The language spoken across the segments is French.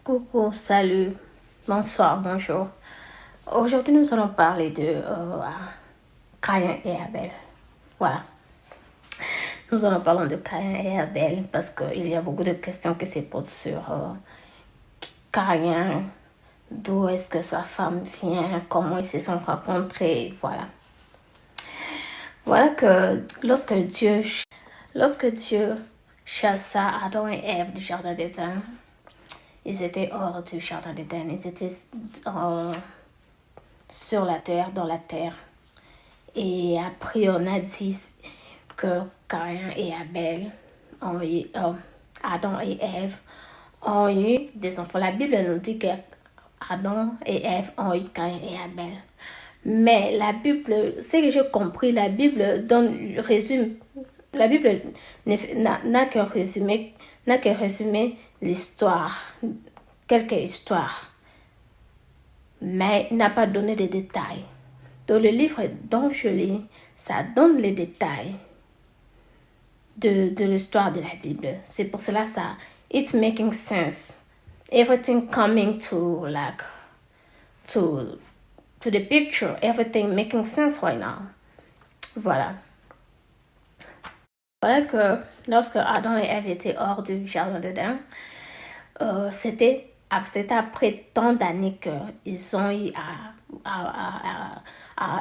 Coucou, salut, bonsoir, bonjour. Aujourd'hui, nous allons parler de Caïn et Abel. Voilà. Nous allons parler de Caïn et Abel parce qu'il y a beaucoup de questions qui se posent sur Caïn, d'où est-ce que sa femme vient, comment ils se sont rencontrés, voilà. Voilà que lorsque Dieu chassa Adam et Ève du jardin d'Éden, ils étaient hors du jardin d'Éden, ils étaient sur la terre, dans la terre. Et après, on a dit que Caïn et Abel ont eu, Adam et Ève ont eu des enfants. La Bible nous dit que Adam et Ève ont eu Caïn et Abel. Mais la Bible, ce que j'ai compris, la Bible résume. La Bible n'a que résumé l'histoire, quelques histoires, mais n'a pas donné de détails. Dans le livre dont je lis, ça donne les détails de l'histoire de la Bible. C'est pour cela ça, it's making sense. Everything coming to the picture, everything making sense right now. Voilà. Voilà que lorsque Adam et Ève étaient hors du jardin d'Éden, c'était après tant d'années qu'ils ont eu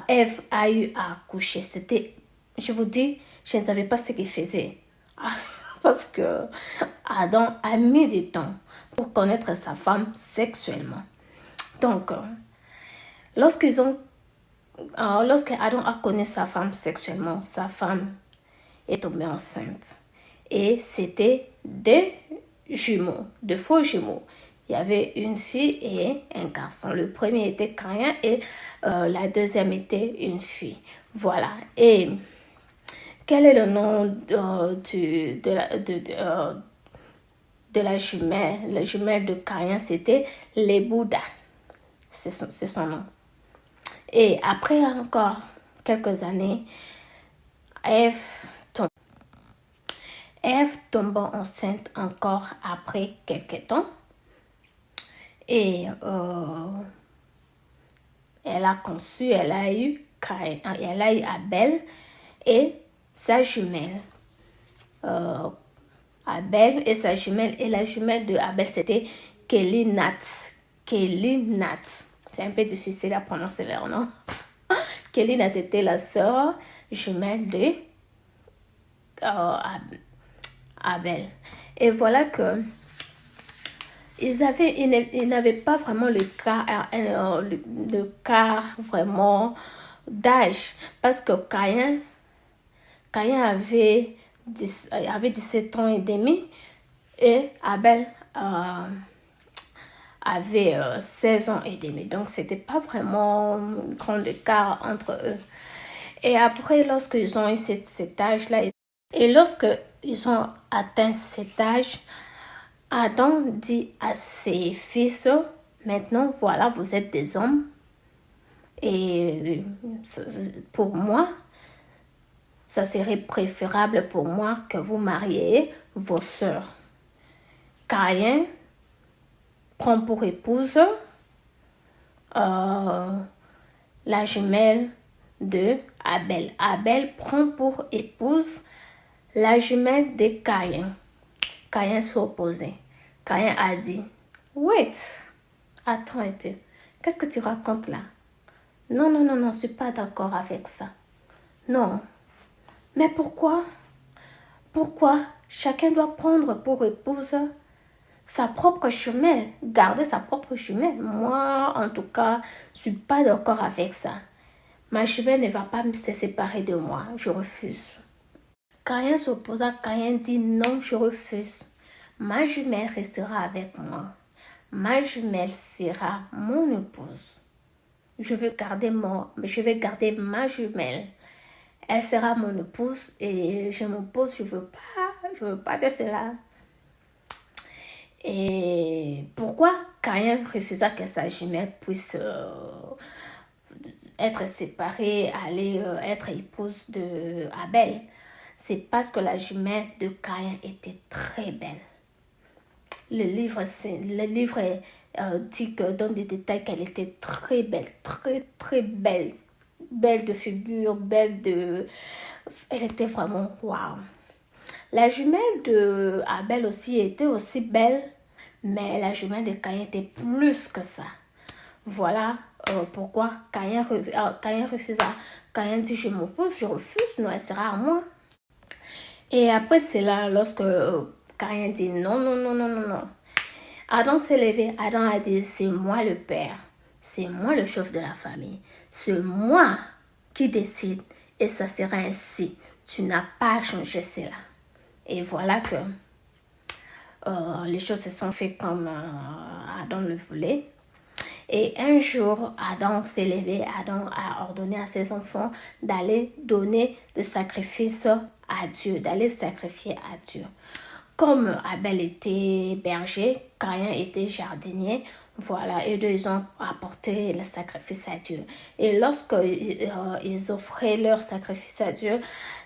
Ève a eu à coucher. Je vous dis, je ne savais pas ce qu'il faisait. Parce que Adam a mis du temps pour connaître sa femme sexuellement. Donc, lorsque Adam a connu sa femme sexuellement, sa femme est tombée enceinte. Et c'était deux faux jumeaux. Il y avait une fille et un garçon. Le premier était Caïn et la deuxième était une fille. Voilà. Et quel est le nom de la jumelle? La jumelle de Caïn, c'était Lebouda. C'est son nom. Et après encore quelques années, Ève tombant enceinte encore après quelques temps. Et elle a conçu, elle a eu Abel et sa jumelle. Abel et sa jumelle, et la jumelle de Abel, c'était Kélinat. C'est un peu difficile à prononcer leur nom. Kélinat était la sœur jumelle de Abel. Et voilà que ils n'avaient pas vraiment le cas vraiment d'âge, parce que Caïn avait 17 ans et demi et Abel avait 16 ans et demi. Donc, c'était pas vraiment un grand écart entre eux. Et après, lorsqu'ils ont eu cet âge-là, et lorsqu'ils ont atteint cet âge, Adam dit à ses fils, maintenant, voilà, vous êtes des hommes. Et pour moi, ça serait préférable pour moi que vous mariez vos sœurs. Caïn prend pour épouse la jumelle de Abel. Abel prend pour épouse la jumelle de Caïn. Caïn s'est opposé. Caïn a dit, wait, attends un peu. Qu'est-ce que tu racontes là? Non, je ne suis pas d'accord avec ça. Non. Mais pourquoi? Pourquoi chacun doit prendre pour épouse sa propre jumelle, garder sa propre jumelle? Moi, en tout cas, je ne suis pas d'accord avec ça. Ma jumelle ne va pas se séparer de moi. Je refuse. Caïn s'opposa. Caïn dit non, je refuse. Ma jumelle restera avec moi. Ma jumelle sera mon épouse. Je vais garder ma jumelle. Elle sera mon épouse et je m'oppose, je veux pas de cela. Et pourquoi Caïn refusa que sa jumelle puisse être séparée, aller être épouse de Abel? C'est parce que la jumelle de Caïn était très belle. Le livre dit que, donne des détails qu'elle était très belle, très très belle. Belle de figure, belle de... Elle était vraiment waouh. La jumelle de Abel aussi était aussi belle, mais la jumelle de Caïn était plus que ça. Voilà pourquoi Caïn refusa. Caïn dit, je m'oppose, je refuse, non, elle sera à moi. Et après cela, lorsque Caïn dit, non, non, non, non, non, non. Adam s'est levé, Adam a dit, c'est moi le père, c'est moi le chef de la famille, c'est moi qui décide et ça sera ainsi. Tu n'as pas à changer cela. Et voilà que les choses se sont faites comme Adam le voulait. Et un jour, Adam s'est levé, Adam a ordonné à ses enfants d'aller donner le sacrifice à Dieu, d'aller sacrifier à Dieu. Comme Abel était berger, Caïn était jardinier, voilà, et deux, ils ont apporté le sacrifice à Dieu. Et lorsque ils offraient leur sacrifice à Dieu,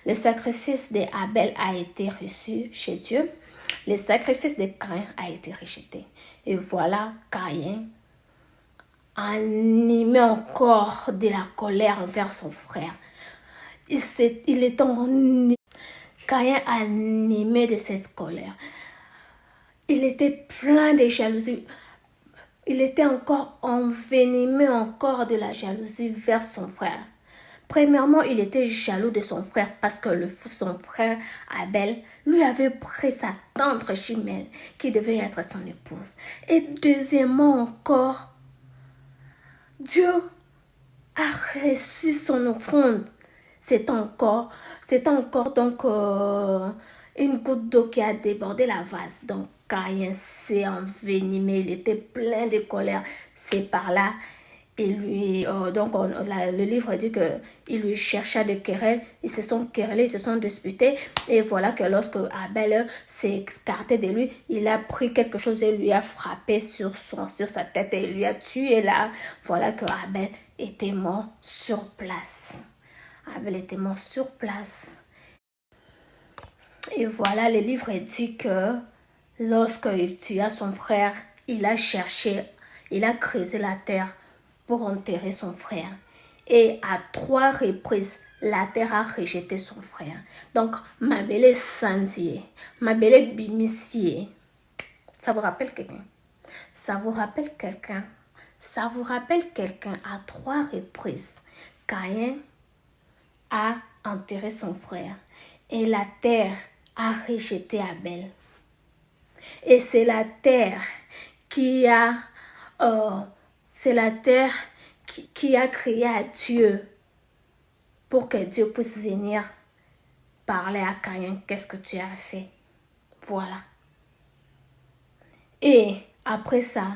le sacrifice d'Abel a été reçu chez Dieu. Le sacrifice de Caïn a été rejeté. Et voilà, Caïn animé encore de la colère envers son frère. Il est en Caïn animé de cette colère. Il était plein de jalousie. Il était encore envenimé encore de la jalousie vers son frère. Premièrement, il était jaloux de son frère parce que son frère Abel lui avait pris sa tendre jumelle qui devait être son épouse. Et deuxièmement encore, Dieu a reçu son offrande. C'est encore donc une goutte d'eau qui a débordé la vase. Donc Caïn s'est envenimé, il était plein de colère. C'est par là, le livre dit que il lui chercha des querelles. Ils se sont querellés, ils se sont disputés. Et voilà que lorsque Abel s'est écarté de lui, il a pris quelque chose et lui a frappé sur sa tête et il lui a tué là. Voilà que Abel était mort sur place. Abel était mort sur place. Et voilà, le livre dit que lorsqu'il tua son frère, il a creusé la terre pour enterrer son frère. Et à 3 reprises, la terre a rejeté son frère. Donc, ma belle Sandier, ma belle Bimissier, ça vous rappelle quelqu'un? Ça vous rappelle quelqu'un? Ça vous rappelle quelqu'un à 3 reprises? Caïn a enterré son frère et la terre a rejeté Abel. Et c'est la terre qui a crié à Dieu pour que Dieu puisse venir parler à Caïn. Qu'est-ce que tu as fait? Voilà. Et après ça,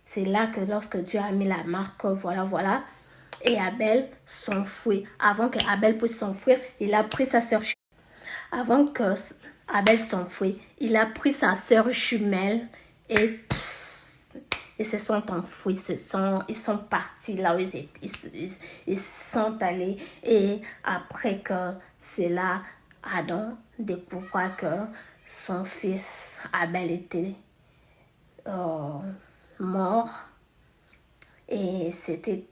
c'est là que lorsque Dieu a mis la marque, voilà, et Abel s'enfuit. Avant que Abel puisse s'enfuir, il a pris sa sœur. Avant que Abel s'enfuit, il a pris sa sœur jumelle et ils se sont enfuis, ils sont partis là où ils étaient, ils sont allés. Et après que c'est là, Adam découvra que son fils Abel était mort et c'était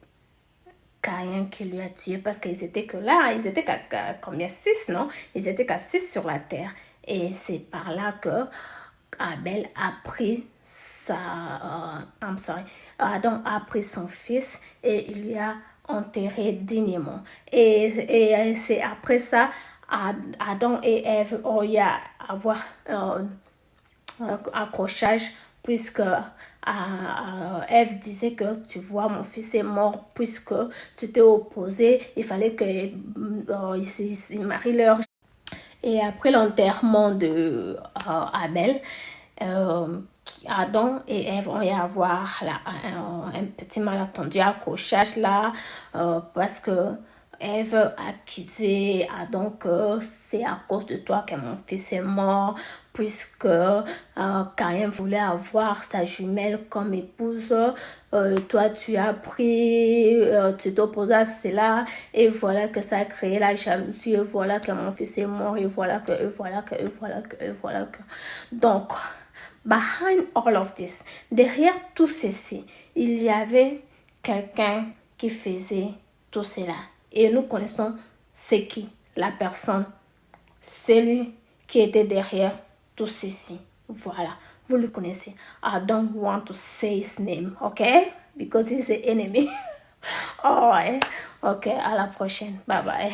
Caïn qui lui a tué parce qu'ils étaient que là, ils étaient qu'à combien? 6, non? Ils étaient qu'à 6 sur la terre. Et c'est par là que Abel a pris Adam a pris son fils et il lui a enterré dignement. Et c'est après ça, Adam et Ève ont eu à avoir un accrochage puisque Ève disait que tu vois mon fils est mort puisque tu t'es opposé, il fallait que ils marient leur. Et après l'enterrement de Abel, Adam et Ève ont eu à avoir un petit malentendu, accrochage là, parce que Ève a accusé Adam que c'est à cause de toi que mon fils est mort, puisque Caïn voulait avoir sa jumelle comme épouse. Toi, tu as pris, tu t'opposes à cela, et voilà que ça a créé la jalousie, et voilà que mon fils est mort, et voilà que. Donc, Behind all of this, derrière tout ceci, il y avait quelqu'un qui faisait tout cela. Et nous connaissons c'est qui, la personne, celui qui était derrière tout ceci. Voilà, vous le connaissez. I don't want to say his name, okay? Because he's an enemy. Alright, ok, à la prochaine. Bye bye.